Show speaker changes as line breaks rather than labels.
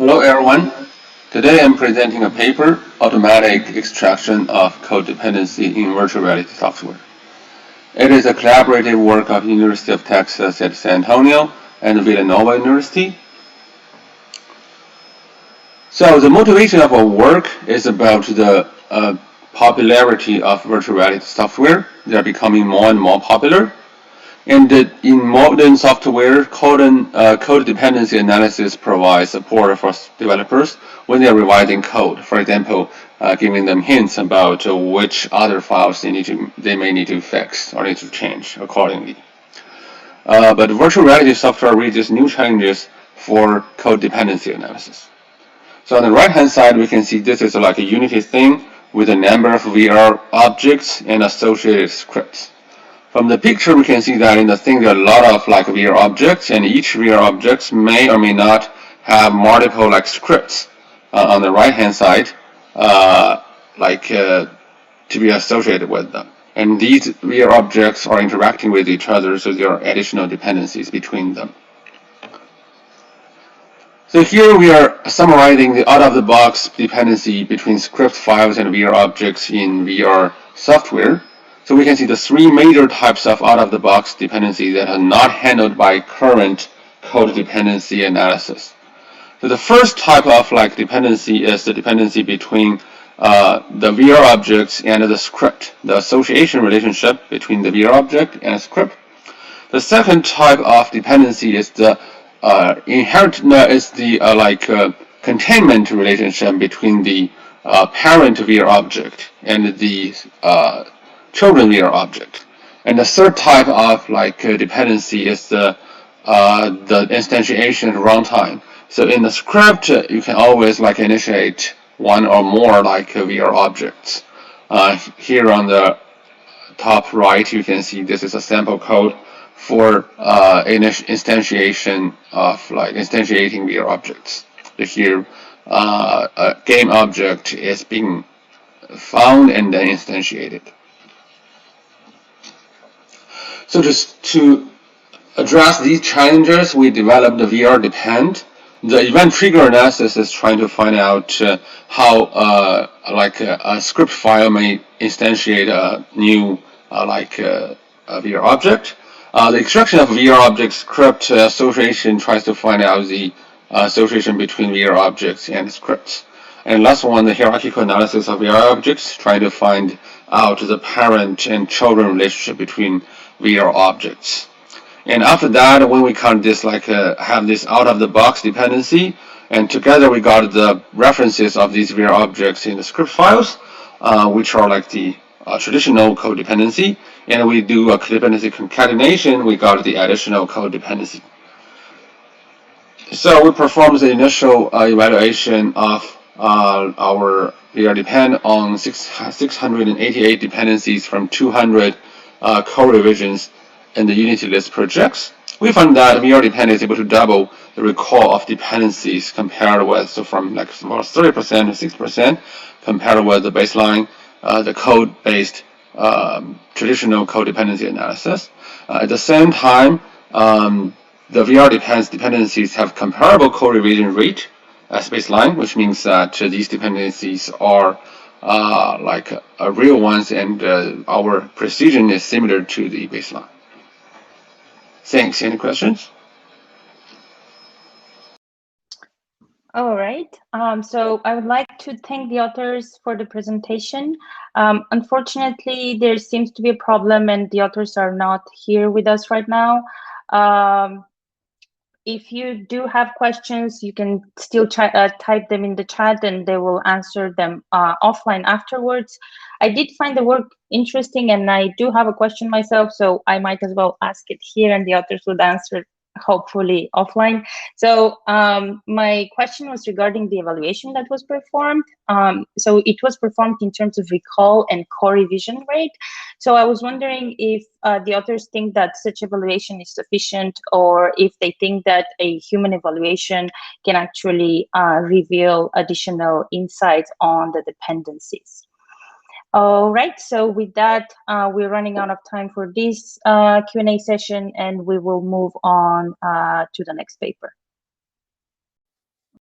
Hello everyone. Today I'm presenting a paper, Automatic Extraction of Code Dependency in Virtual Reality Software. It is a collaborative work of University of Texas at San Antonio and Villanova University. So the motivation of our work is about the popularity of virtual reality software. They are becoming more and more popular. And in modern software, code dependency analysis provides support for developers when they are revising code. For example, giving them hints about which other files they may need to fix or need to change accordingly. But virtual reality software raises new challenges for code dependency analysis. So on the right-hand side, we can see this is like a Unity thing with a number of VR objects and associated scripts. From the picture, we can see that in the thing there are a lot of like VR objects, and each VR objects may or may not have multiple like scripts on the right-hand side, to be associated with them. And these VR objects are interacting with each other, so there are additional dependencies between them. So here we are summarizing the out-of-the-box dependency between script files and VR objects in VR software. So we can see the three major types of out-of-the-box dependency that are not handled by current code dependency analysis. So the first type of dependency is the dependency between the VR objects and the script, the association relationship between the VR object and script. The second type of dependency is the containment relationship between the parent VR object and the children VR object. And the third type of dependency is the instantiation runtime. So in the script, you can always initiate one or more VR objects. Here on the top right, you can see this is a sample code for instantiation of instantiating VR objects. Here, a game object is being found and then instantiated. So just to address these challenges, we developed the VR Depend. The event trigger analysis is trying to find out how a script file may instantiate a new a VR object. The extraction of VR object script association tries to find out the association between VR objects and scripts. And last one, the hierarchical analysis of VR objects, trying to find out the parent and children relationship between VR objects. And after that, when we count this have this out-of-the-box dependency, and together we got the references of these VR objects in the script files, which are the traditional code dependency, and we do a dependency concatenation, we got the additional code dependency. So we performed the initial evaluation of our VR Depend on 688 dependencies from 200 code revisions in the Unity list projects. We found that VR Depend is able to double the recall of dependencies compared with, so from about 30% to 6% compared with the baseline, the code-based traditional code dependency analysis. At the same time, the VR dependencies have comparable code revision rate as baseline, which means that these dependencies are real ones, and our precision is similar to the baseline. Thanks. Any questions?
All right. So I would like to thank the authors for the presentation. Unfortunately, there seems to be a problem and the authors are not here with us right now. If you do have questions, you can still type them in the chat and they will answer them offline afterwards. I did find the work interesting and I do have a question myself, so I might as well ask it here and the authors would answer hopefully offline. So my question was regarding the evaluation that was performed. So it was performed in terms of recall and core revision rate. So I was wondering if the authors think that such evaluation is sufficient, or if they think that a human evaluation can actually reveal additional insights on the dependencies. All right, so with that, we're running out of time for this Q&A session, and we will move on to the next paper.